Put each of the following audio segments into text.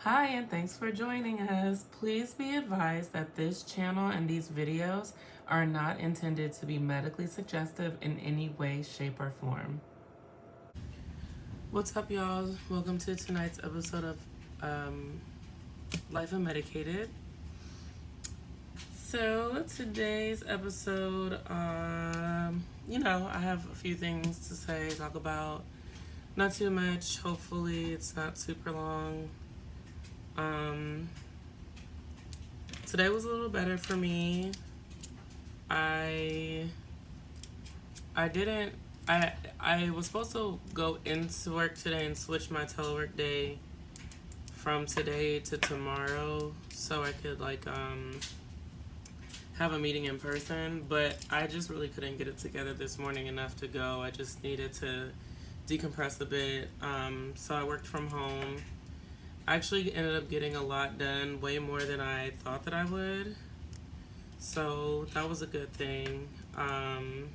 Hi, and thanks for joining us. Please be advised that this channel and these videos are not intended to be medically suggestive in any way, shape, or form. What's up, y'all? Welcome to tonight's episode of Life Unmedicated. So, today's episode, I have a few things to say, talk about. Not too much. Hopefully, it's not super long. Today was a little better for me. I was supposed to go into work today and switch my telework day from today to tomorrow so I could have a meeting in person, but I just really couldn't get it together this morning enough to go. I just needed to decompress a bit. So I worked from home. I actually ended up getting a lot done, way more than I thought that I would. So that was a good thing. Dang.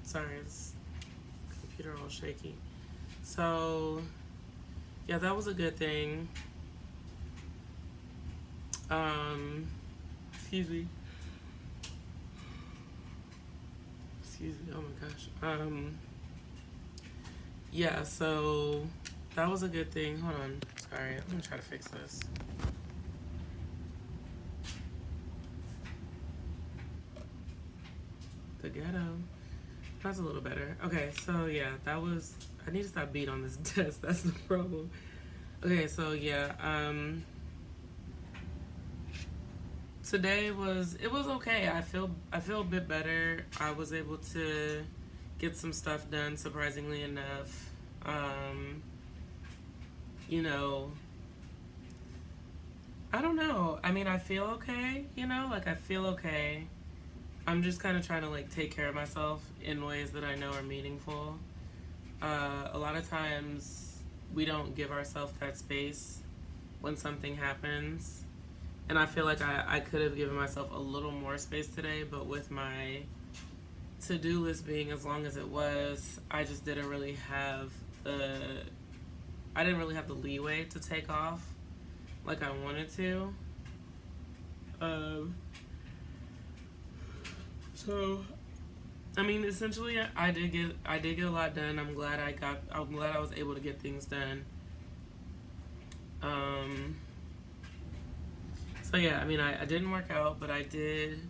Sorry, it's computer all shaky. So, yeah, that was a good thing. Excuse me. Oh my gosh. Yeah, so that was a good thing. Hold on. Sorry, I'm gonna try to fix this. The ghetto. That's a little better. Okay, so yeah, that was. I need to stop beating on this desk. That's the problem. Okay, so yeah, today was okay. I feel a bit better. I was able to get some stuff done, surprisingly enough. I don't know. I mean, I feel okay. I feel okay. I'm just kind of trying to take care of myself in ways that I know are meaningful. A lot of times we don't give ourselves that space when something happens. And I feel like I could have given myself a little more space today, but with my to-do list being as long as it was, I just didn't really have the leeway to take off like I wanted to. So I mean, essentially, I did get a lot done. I'm glad I was able to get things done. So yeah, I mean, I didn't work out, but I did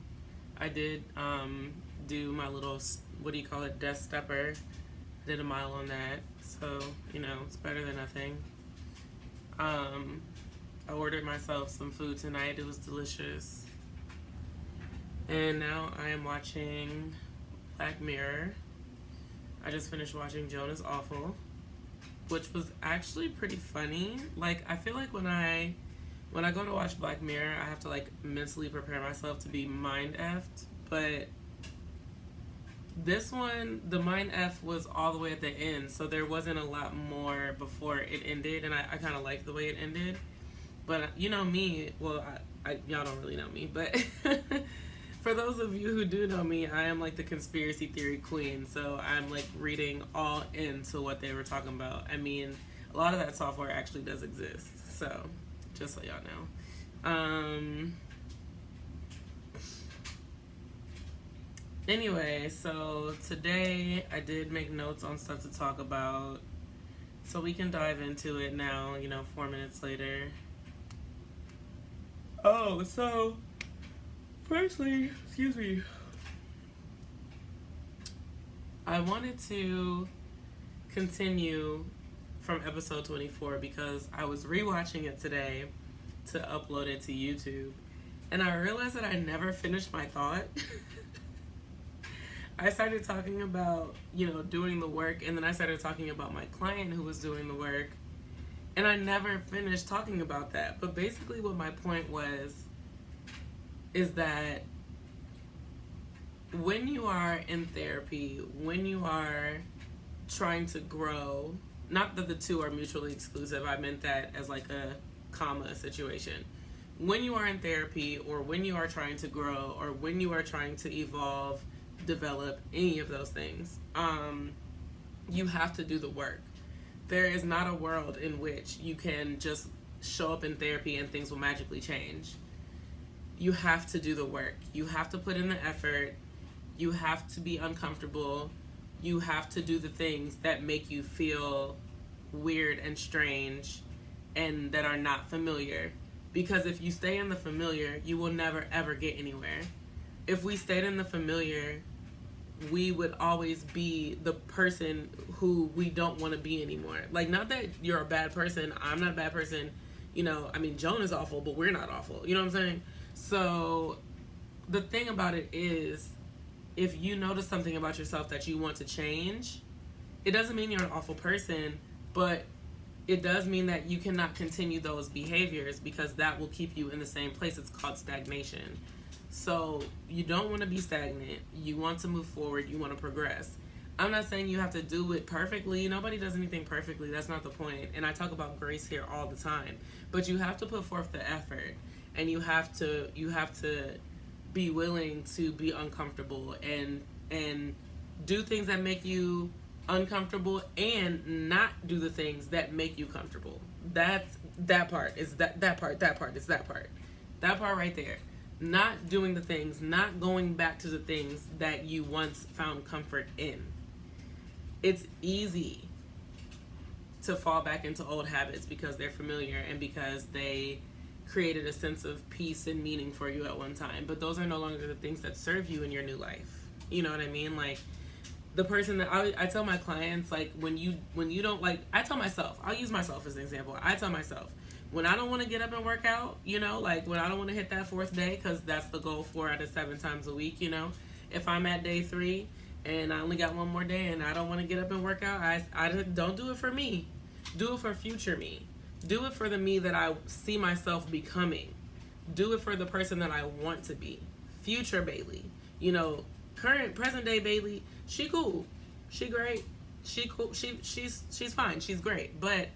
do my little, what do you call it, desk stepper. I did a mile on that, so it's better than nothing. I ordered myself some food tonight. It was delicious. And now I am watching Black Mirror. I just finished watching Jonah's Awful, which was actually pretty funny. I feel like when I go to watch Black Mirror, I have to mentally prepare myself to be mind effed. But this one, the mind F was all the way at the end, so there wasn't a lot more before it ended, and I kind of liked the way it ended. But me, well, y'all don't really know me, but for those of you who do know me, I am the conspiracy theory queen, so I'm reading all into what they were talking about. I mean, a lot of that software actually does exist, so just so y'all know. Anyway, so today I did make notes on stuff to talk about, so we can dive into it now, 4 minutes later. Oh, so firstly, excuse me, I wanted to continue from episode 24 because I was rewatching it today to upload it to YouTube, and I realized that I never finished my thought. I started talking about, doing the work, and then I started talking about my client who was doing the work, and I never finished talking about that. But basically what my point was is that when you are in therapy, when you are trying to grow, not that the two are mutually exclusive, I meant that as a comma situation. When you are in therapy, or when you are trying to grow, or when you are trying to evolve, develop, any of those things, You have to do the work. There is not a world in which you can just show up in therapy and things will magically change. You have to do the work. You have to put in the effort. You have to be uncomfortable. You have to do the things that make you feel weird and strange and that are not familiar. Because if you stay in the familiar, you will never ever get anywhere. If we stayed in the familiar, we would always be the person who we don't want to be anymore. Like, not that you're a bad person. I'm not a bad person. You know, I mean, Joan is awful, but we're not awful. You know what I'm saying? So the thing about it is, if you notice something about yourself that you want to change, it doesn't mean you're an awful person, but it does mean that you cannot continue those behaviors because that will keep you in the same place. It's called stagnation. So you don't want to be stagnant. You want to move forward. You want to progress. I'm not saying you have to do it perfectly. Nobody does anything perfectly. That's not the point. And I talk about grace here all the time. But you have to put forth the effort, and you have to be willing to be uncomfortable and do things that make you uncomfortable and not do the things that make you comfortable. That part right there. Not doing the things, not going back to the things that you once found comfort in. It's easy to fall back into old habits because they're familiar and because they created a sense of peace and meaning for you at one time. But those are no longer the things that serve you in your new life. You know what I mean? Like, the person that I tell my clients, like, when you don't, like, I tell myself, I'll use myself as an example. I tell myself, when I don't want to get up and work out, you know, like when I don't want to hit that 4th day, because that's the goal 4 out of 7 times a week, you know, if I'm at day 3 and I only got one more day and I don't want to get up and work out, I don't do it for me. Do it for future me. Do it for the me that I see myself becoming. Do it for the person that I want to be. Future Bailey. You know, present day Bailey, she cool. She great. She cool. She's fine. She's great. But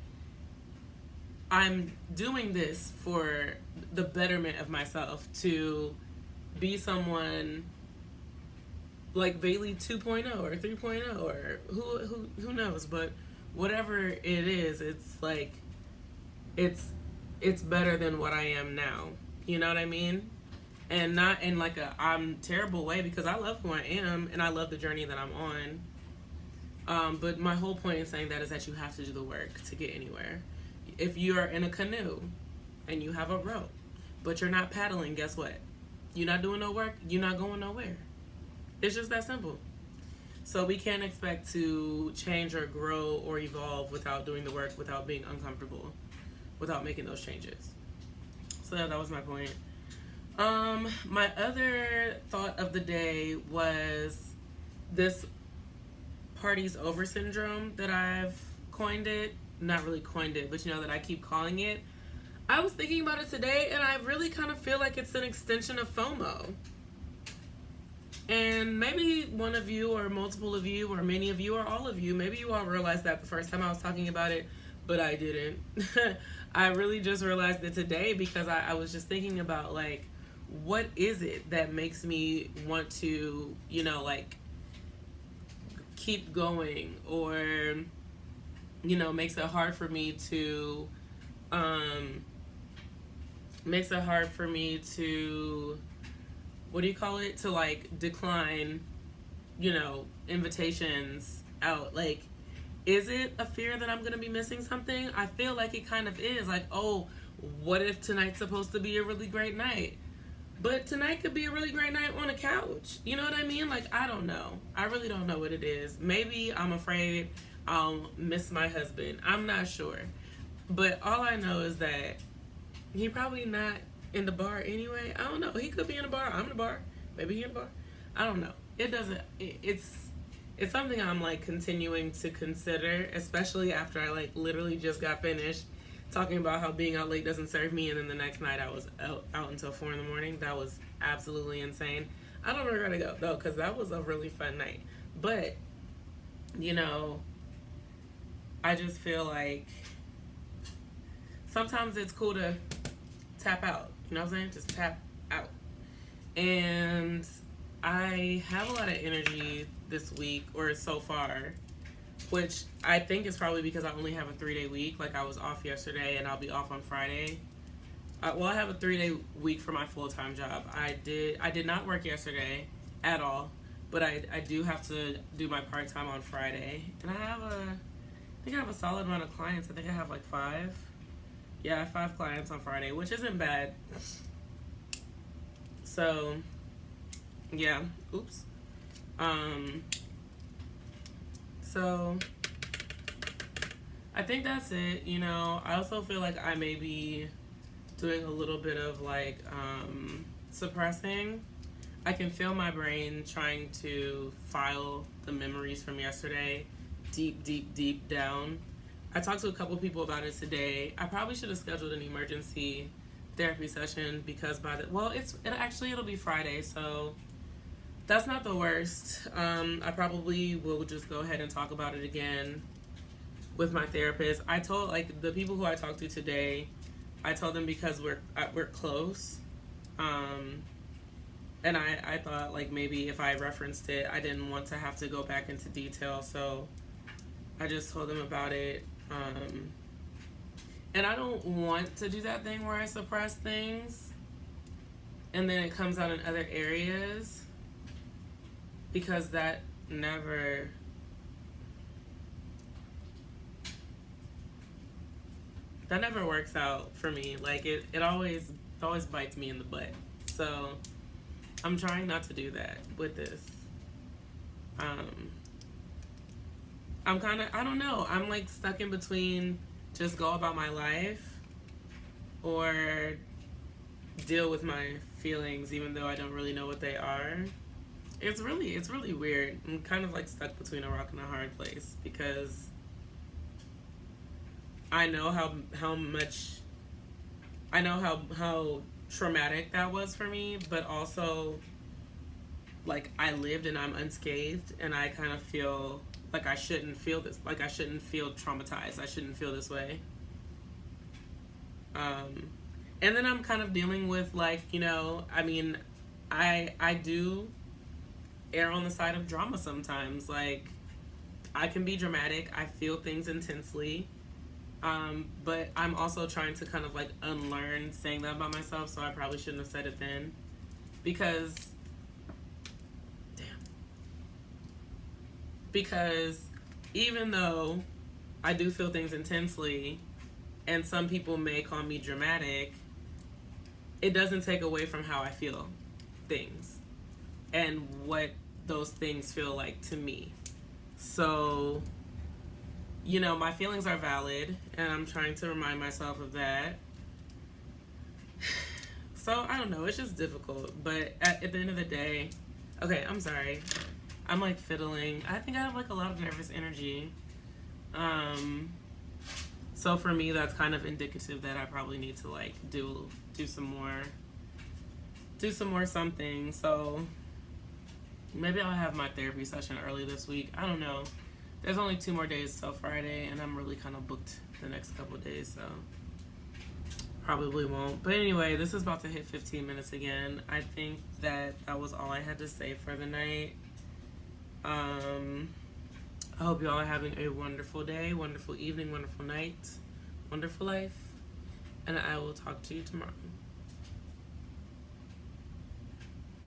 I'm doing this for the betterment of myself, to be someone like Bailey 2.0 or 3.0 or who knows, but whatever it is, it's like it's better than what I am now. You know what I mean? And not in like a I'm terrible way, because I love who I am and I love the journey that I'm on. But my whole point in saying that is that you have to do the work to get anywhere. If you are in a canoe and you have a rope, but you're not paddling, guess what? You're not doing no work, you're not going nowhere. It's just that simple. So we can't expect to change or grow or evolve without doing the work, without being uncomfortable, without making those changes. So that was my point. My other thought of the day was this party's over syndrome that I've coined it. Not really coined it, but you know that I keep calling it. I was thinking about it today, and I really kind of feel like it's an extension of FOMO. And maybe one of you or multiple of you or many of you or all of you, maybe you all realized that the first time I was talking about it, but I didn't. I really just realized it today because I was just thinking about, like, what is it that makes me want to, you know, like, keep going, or, you know, makes it hard for me to, what do you call it? To, like, decline, you know, invitations out. Like, is it a fear that I'm going to be missing something? I feel like it kind of is. Like, oh, what if tonight's supposed to be a really great night? But tonight could be a really great night on a couch. You know what I mean? Like, I don't know. I really don't know what it is. Maybe I'm afraid I'll miss my husband. I'm not sure. But all I know is that he probably not in the bar anyway. I don't know. He could be in the bar. I'm in the bar. Maybe he in the bar. I don't know. It doesn't. It's something I'm, like, continuing to consider, especially after I, like, literally just got finished talking about how being out late doesn't serve me, and then the next night I was out until 4 in the morning. That was absolutely insane. I don't regret it though, because that was a really fun night. But, you know, I just feel like sometimes it's cool to tap out. You know what I'm saying? Just tap out. And I have a lot of energy this week, or so far, which I think is probably because I only have a 3-day week. Like, I was off yesterday and I'll be off on Friday. Well, I have a 3-day week for my full-time job. I did not work yesterday at all, but I do have to do my part-time on Friday. And I think I have a solid amount of clients. I think I have like 5. Yeah, I have 5 clients on Friday, which isn't bad. So, yeah. Oops. So, I think that's it. You know, I also feel like I may be doing a little bit of like suppressing. I can feel my brain trying to file the memories from yesterday deep down. I talked to a couple people about it today. I probably should have scheduled an emergency therapy session because it'll be Friday, so that's not the worst. I probably will just go ahead and talk about it again with my therapist. I told like the people who I talked to today, I told them because we're close, and I thought like maybe if I referenced it, I didn't want to have to go back into detail, so I just told them about it. And I don't want to do that thing where I suppress things and then it comes out in other areas, because that never works out for me. Like it always bites me in the butt. So I'm trying not to do that with this. I'm kind of, I don't know, I'm like stuck in between just go about my life or deal with my feelings even though I don't really know what they are. It's really weird. I'm kind of like stuck between a rock and a hard place because I know how traumatic that was for me, but also like I lived and I'm unscathed, and I kind of feel like I shouldn't feel this. Like I shouldn't feel traumatized. I shouldn't feel this way. And then I'm kind of dealing with like, you know, I mean, I do err on the side of drama sometimes. Like I can be dramatic. I feel things intensely. But I'm also trying to kind of like unlearn saying that about myself, so I probably shouldn't have said it then. Because even though I do feel things intensely and some people may call me dramatic, it doesn't take away from how I feel things and what those things feel like to me. So, you know, my feelings are valid and I'm trying to remind myself of that. So, I don't know, it's just difficult. But at the end of the day, okay, I'm sorry. I'm like fiddling. I think I have like a lot of nervous energy. So for me, that's kind of indicative that I probably need to like do some more something. So maybe I'll have my therapy session early this week. I don't know. There's only 2 more days till Friday, and I'm really kind of booked the next couple of days, so probably won't. But anyway, this is about to hit 15 minutes again. I think that was all I had to say for the night. I hope you all are having a wonderful day, wonderful evening, wonderful night, wonderful life, and I will talk to you tomorrow.